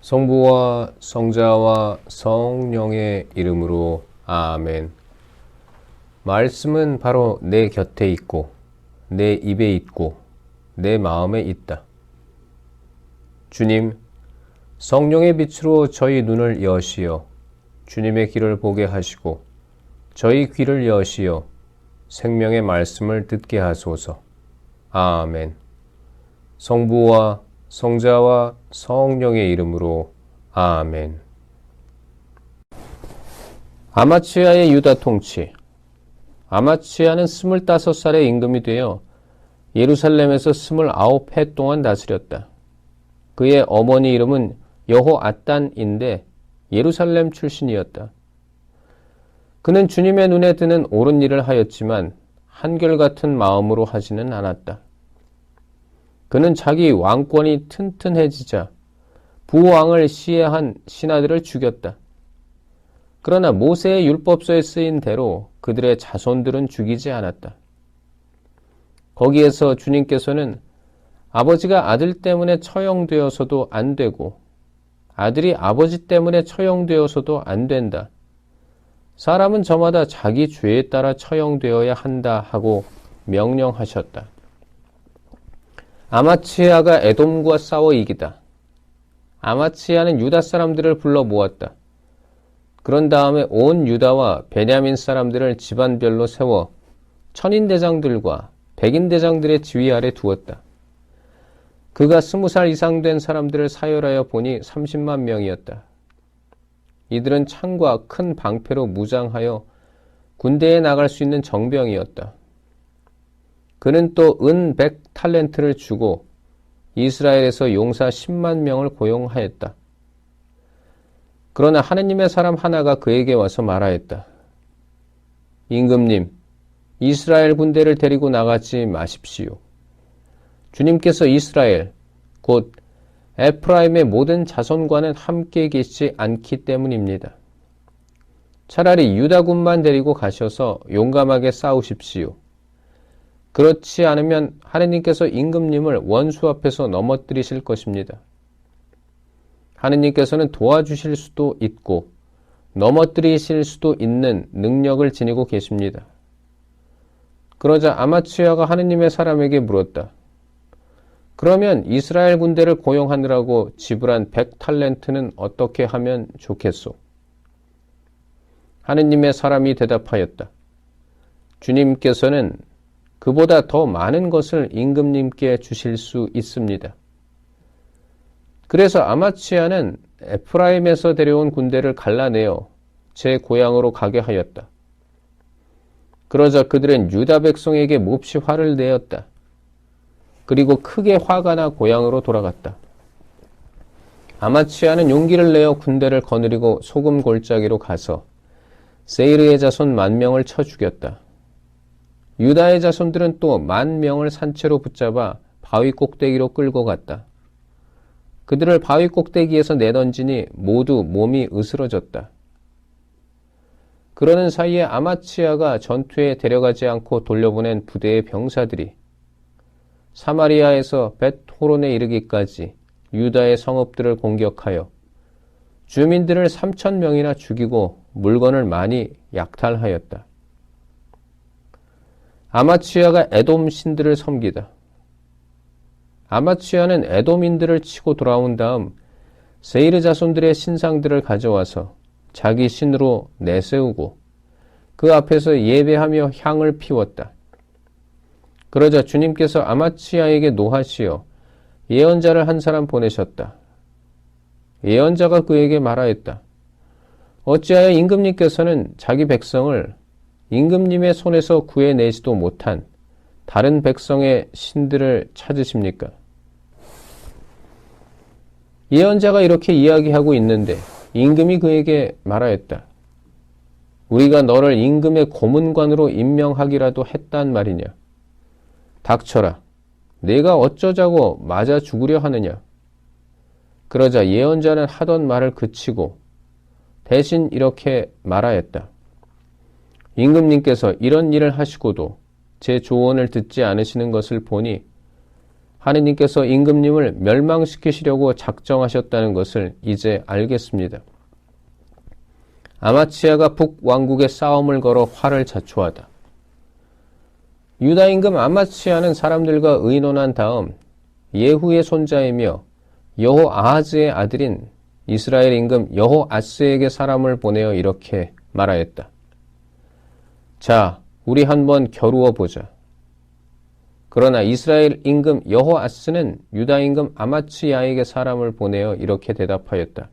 성부와 성자와 성령의 이름으로 아멘. 말씀은 바로 내 곁에 있고 내 입에 있고 내 마음에 있다. 주님, 성령의 빛으로 저희 눈을 여시어 주님의 길을 보게 하시고 저희 귀를 여시어 생명의 말씀을 듣게 하소서. 아멘. 성부와 성자와 성령의 이름으로 아멘. 아마치아의 유다 통치. 아마치아는 25살의 임금이 되어 예루살렘에서 29해 동안 다스렸다. 그의 어머니 이름은 여호앗단인데 예루살렘 출신이었다. 그는 주님의 눈에 드는 옳은 일을 하였지만 한결같은 마음으로 하지는 않았다. 그는 자기 왕권이 튼튼해지자 부왕을 시해한 신하들을 죽였다. 그러나 모세의 율법서에 쓰인 대로 그들의 자손들은 죽이지 않았다. 거기에서 주님께서는 아버지가 아들 때문에 처형되어서도 안 되고 아들이 아버지 때문에 처형되어서도 안 된다. 사람은 저마다 자기 죄에 따라 처형되어야 한다 하고 명령하셨다. 아마치아가 에돔과 싸워 이기다. 아마치아는 유다 사람들을 불러 모았다. 그런 다음에 온 유다와 베냐민 사람들을 집안별로 세워 천인대장들과 백인대장들의 지휘 아래 두었다. 그가 20살 이상 된 사람들을 사열하여 보니 30만 명이었다. 이들은 창과 큰 방패로 무장하여 군대에 나갈 수 있는 정병이었다. 그는 또 은 100탈렌트를 주고 이스라엘에서 용사 10만 명을 고용하였다. 그러나 하느님의 사람 하나가 그에게 와서 말하였다. 임금님, 이스라엘 군대를 데리고 나가지 마십시오. 주님께서 이스라엘, 곧 에프라임의 모든 자손과는 함께 계시지 않기 때문입니다. 차라리 유다군만 데리고 가셔서 용감하게 싸우십시오. 그렇지 않으면 하느님께서 임금님을 원수 앞에서 넘어뜨리실 것입니다. 하느님께서는 도와주실 수도 있고 넘어뜨리실 수도 있는 능력을 지니고 계십니다. 그러자 아마치아가 하느님의 사람에게 물었다. 그러면 이스라엘 군대를 고용하느라고 지불한 100탈렌트는 어떻게 하면 좋겠소? 하느님의 사람이 대답하였다. 주님께서는 그보다 더 많은 것을 임금님께 주실 수 있습니다. 그래서 아마치아는 에프라임에서 데려온 군대를 갈라내어 제 고향으로 가게 하였다. 그러자 그들은 유다 백성에게 몹시 화를 내었다. 그리고 크게 화가 나 고향으로 돌아갔다. 아마치아는 용기를 내어 군대를 거느리고 소금 골짜기로 가서 세이르의 자손 10,000명을 쳐 죽였다. 유다의 자손들은 또 10,000명을 산채로 붙잡아 바위 꼭대기로 끌고 갔다. 그들을 바위 꼭대기에서 내던지니 모두 몸이 으스러졌다. 그러는 사이에 아마치아가 전투에 데려가지 않고 돌려보낸 부대의 병사들이 사마리아에서 벳호론에 이르기까지 유다의 성읍들을 공격하여 주민들을 3,000명이나 죽이고 물건을 많이 약탈하였다. 아마치아가 에돔 신들을 섬기다. 아마치아는 에돔인들을 치고 돌아온 다음 세이르 자손들의 신상들을 가져와서 자기 신으로 내세우고 그 앞에서 예배하며 향을 피웠다. 그러자 주님께서 아마치아에게 노하시어 예언자를 한 사람 보내셨다. 예언자가 그에게 말하였다. 어찌하여 임금님께서는 자기 백성을 임금님의 손에서 구해내지도 못한 다른 백성의 신들을 찾으십니까? 예언자가 이렇게 이야기하고 있는데 임금이 그에게 말하였다. 우리가 너를 임금의 고문관으로 임명하기라도 했단 말이냐? 닥쳐라. 내가 어쩌자고 맞아 죽으려 하느냐? 그러자 예언자는 하던 말을 그치고 대신 이렇게 말하였다. 임금님께서 이런 일을 하시고도 제 조언을 듣지 않으시는 것을 보니 하느님께서 임금님을 멸망시키시려고 작정하셨다는 것을 이제 알겠습니다. 아마치아가 북왕국에 싸움을 걸어 화를 자초하다. 유다 임금 아마치아는 사람들과 의논한 다음 예후의 손자이며 여호아하즈의 아들인 이스라엘 임금 여호아스에게 사람을 보내어 이렇게 말하였다. 자, 우리 한번 겨루어 보자. 그러나 이스라엘 임금 여호아스는 유다 임금 아마치아에게 사람을 보내어 이렇게 대답하였다.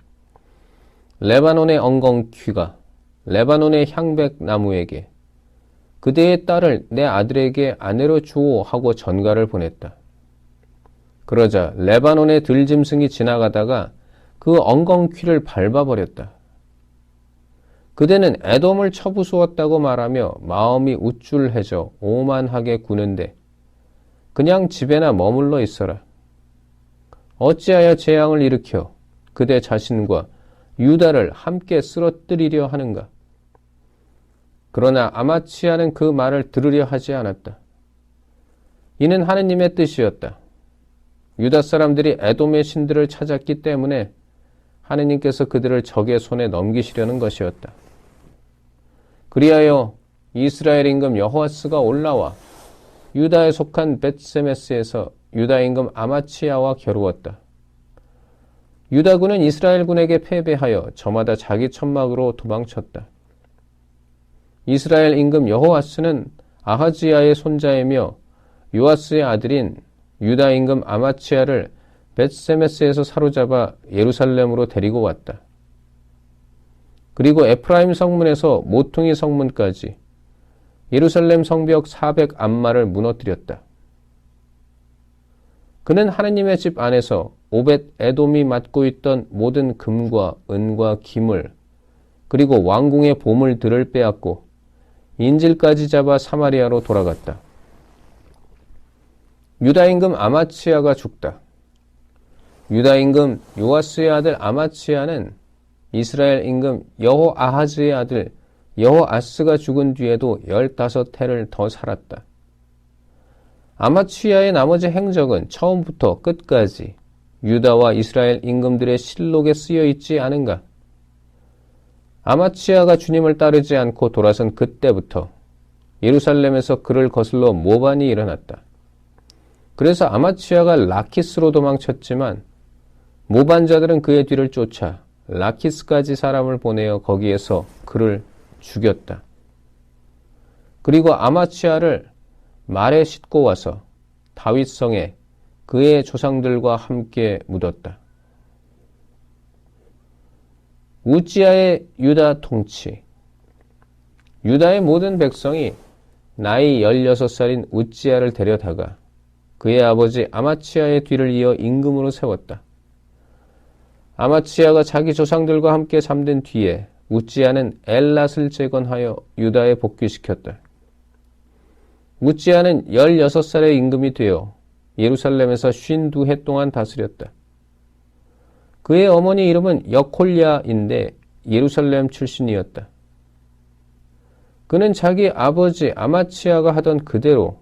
레바논의 엉겅퀴가 레바논의 향백나무에게 그대의 딸을 내 아들에게 아내로 주오 하고 전가를 보냈다. 그러자 레바논의 들짐승이 지나가다가 그 엉겅퀴를 밟아버렸다. 그대는 에돔을 쳐부수었다고 말하며 마음이 우쭐해져 오만하게 구는데 그냥 집에나 머물러 있어라. 어찌하여 재앙을 일으켜 그대 자신과 유다를 함께 쓰러뜨리려 하는가? 그러나 아마치아는 그 말을 들으려 하지 않았다. 이는 하느님의 뜻이었다. 유다 사람들이 에돔의 신들을 찾았기 때문에 하느님께서 그들을 적의 손에 넘기시려는 것이었다. 그리하여 이스라엘 임금 여호아스가 올라와 유다에 속한 벳세메스에서 유다 임금 아마치아와 겨루었다. 유다군은 이스라엘군에게 패배하여 저마다 자기 천막으로 도망쳤다. 이스라엘 임금 여호아스는 아하지야의 손자이며 요아스의 아들인 유다 임금 아마치아를 벳세메스에서 사로잡아 예루살렘으로 데리고 왔다. 그리고 에프라임 성문에서 모퉁이 성문까지 예루살렘 성벽 400안마를 무너뜨렸다. 그는 하느님의 집 안에서 오벳 에돔이 맡고 있던 모든 금과 은과 기물 그리고 왕궁의 보물들을 빼앗고 인질까지 잡아 사마리아로 돌아갔다. 유다 임금 아마치아가 죽다. 유다 임금 요아스의 아들 아마치아는 이스라엘 임금 여호아하즈의 아들 여호아스가 죽은 뒤에도 15해를 더 살았다. 아마치아의 나머지 행적은 처음부터 끝까지 유다와 이스라엘 임금들의 실록에 쓰여 있지 않은가? 아마치아가 주님을 따르지 않고 돌아선 그때부터 예루살렘에서 그를 거슬러 모반이 일어났다. 그래서 아마치아가 라키스로 도망쳤지만 모반자들은 그의 뒤를 쫓아 라키스까지 사람을 보내어 거기에서 그를 죽였다. 그리고 아마치아를 말에 싣고 와서 다윗성에 그의 조상들과 함께 묻었다. 우지야의 유다 통치. 유다의 모든 백성이 나이 16살인 우지야를 데려다가 그의 아버지 아마치아의 뒤를 이어 임금으로 세웠다. 아마치아가 자기 조상들과 함께 잠든 뒤에 우지야는 엘랏을 재건하여 유다에 복귀시켰다. 우지야는 16살의 임금이 되어 예루살렘에서 52해 동안 다스렸다. 그의 어머니 이름은 여콜야인데 예루살렘 출신이었다. 그는 자기 아버지 아마치아가 하던 그대로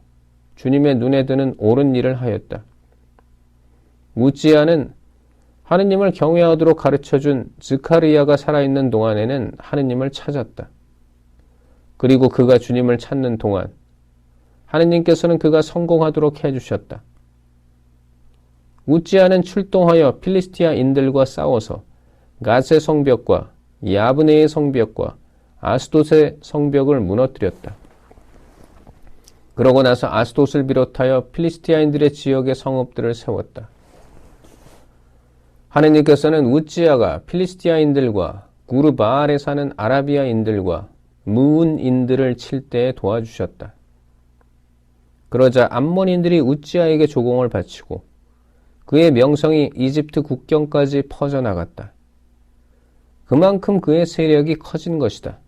주님의 눈에 드는 옳은 일을 하였다. 우지야는 하느님을 경외하도록 가르쳐준 스가랴가 살아있는 동안에는 하느님을 찾았다. 그리고 그가 주님을 찾는 동안 하느님께서는 그가 성공하도록 해주셨다. 우지야는 출동하여 필리스티아인들과 싸워서 갓의 성벽과 야브네의 성벽과 아스돗의 성벽을 무너뜨렸다. 그러고 나서 아스돗을 비롯하여 필리스티아인들의 지역의 성읍들을 세웠다. 하느님께서는 우지야가 필리스티아인들과 구르바알에 사는 아라비아인들과 무운인들을 칠 때에 도와주셨다. 그러자 암몬인들이 우지야에게 조공을 바치고 그의 명성이 이집트 국경까지 퍼져나갔다. 그만큼 그의 세력이 커진 것이다.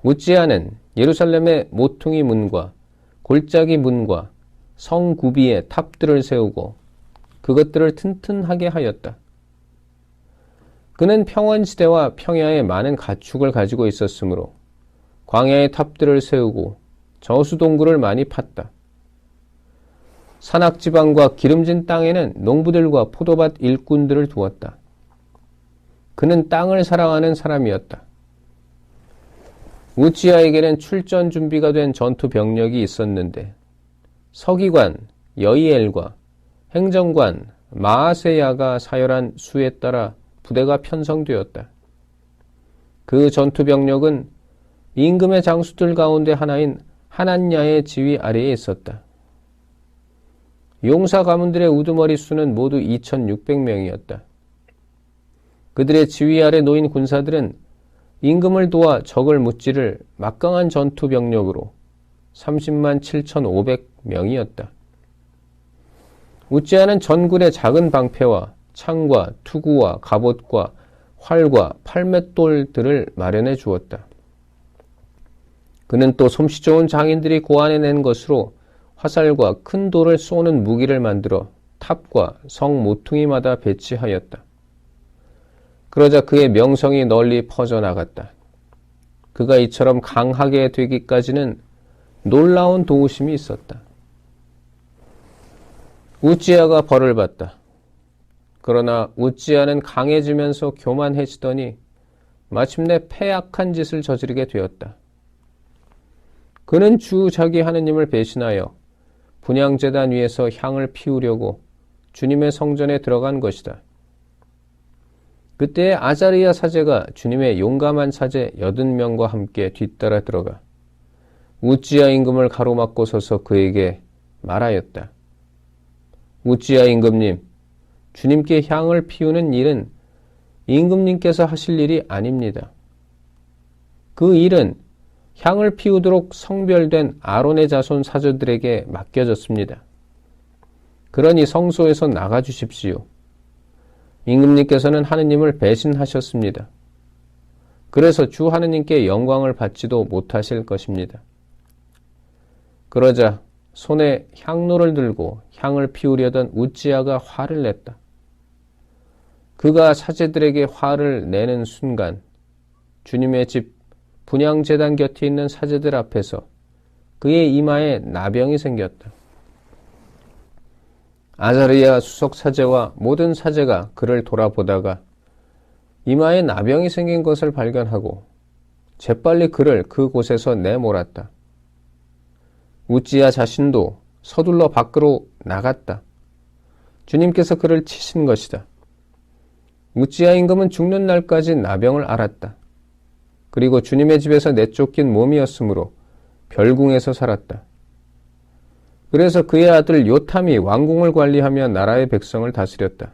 우지야는 예루살렘의 모퉁이 문과 골짜기 문과 성구비의 탑들을 세우고 그것들을 튼튼하게 하였다. 그는 평원지대와 평야에 많은 가축을 가지고 있었으므로 광야의 탑들을 세우고 저수동굴을 많이 팠다. 산악지방과 기름진 땅에는 농부들과 포도밭 일꾼들을 두었다. 그는 땅을 사랑하는 사람이었다. 우찌야에게는 출전 준비가 된 전투 병력이 있었는데 서기관 여이엘과 행정관 마아세야가 사열한 수에 따라 부대가 편성되었다. 그 전투 병력은 임금의 장수들 가운데 하나인 하난야의 지휘 아래에 있었다. 용사 가문들의 우두머리 수는 모두 2,600명이었다. 그들의 지휘 아래 놓인 군사들은 임금을 도와 적을 무찌를 막강한 전투 병력으로 30만 7,500명이었다. 우찌야는 전군에 작은 방패와 창과 투구와 갑옷과 활과 팔맷돌들을 마련해 주었다. 그는 또 솜씨 좋은 장인들이 고안해낸 것으로 화살과 큰 돌을 쏘는 무기를 만들어 탑과 성 모퉁이마다 배치하였다. 그러자 그의 명성이 널리 퍼져나갔다. 그가 이처럼 강하게 되기까지는 놀라운 도우심이 있었다. 우찌야가 벌을 받다. 그러나 우찌야는 강해지면서 교만해지더니 마침내 패악한 짓을 저지르게 되었다. 그는 주 자기 하느님을 배신하여 분향제단 위에서 향을 피우려고 주님의 성전에 들어간 것이다. 그때 아자리야 사제가 주님의 용감한 사제 80명과 함께 뒤따라 들어가 우찌야 임금을 가로막고 서서 그에게 말하였다. 우찌야 임금님, 주님께 향을 피우는 일은 임금님께서 하실 일이 아닙니다. 그 일은 향을 피우도록 성별된 아론의 자손 사제들에게 맡겨졌습니다. 그러니 성소에서 나가 주십시오. 임금님께서는 하느님을 배신하셨습니다. 그래서 주 하느님께 영광을 받지도 못하실 것입니다. 그러자 손에 향로를 들고 향을 피우려던 우찌야가 화를 냈다. 그가 사제들에게 화를 내는 순간 주님의 집 분향제단 곁에 있는 사제들 앞에서 그의 이마에 나병이 생겼다. 아자르야 수석사제와 모든 사제가 그를 돌아보다가 이마에 나병이 생긴 것을 발견하고 재빨리 그를 그곳에서 내몰았다. 우찌야 자신도 서둘러 밖으로 나갔다. 주님께서 그를 치신 것이다. 우찌야 임금은 죽는 날까지 나병을 앓았다. 그리고 주님의 집에서 내쫓긴 몸이었으므로 별궁에서 살았다. 그래서 그의 아들 요탐이 왕궁을 관리하며 나라의 백성을 다스렸다.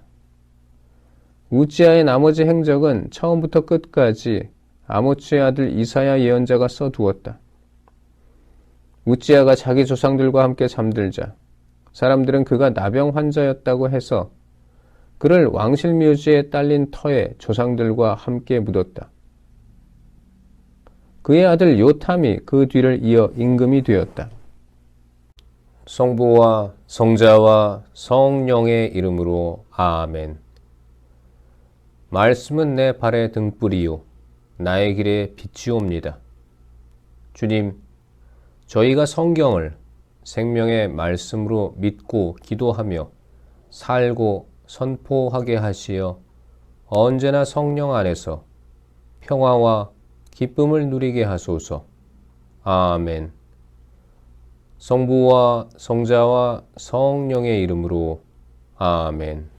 우찌야의 나머지 행적은 처음부터 끝까지 아모츠의 아들 이사야 예언자가 써두었다. 우찌야가 자기 조상들과 함께 잠들자 사람들은 그가 나병 환자였다고 해서 그를 왕실묘지에 딸린 터에 조상들과 함께 묻었다. 그의 아들 요탐이 그 뒤를 이어 임금이 되었다. 성부와 성자와 성령의 이름으로 아멘. 말씀은 내 발의 등불이요 나의 길에 빛이옵니다. 주님, 저희가 성경을 생명의 말씀으로 믿고 기도하며 살고 선포하게 하시어 언제나 성령 안에서 평화와 기쁨을 누리게 하소서. 아멘. 성부와 성자와 성령의 이름으로 아멘.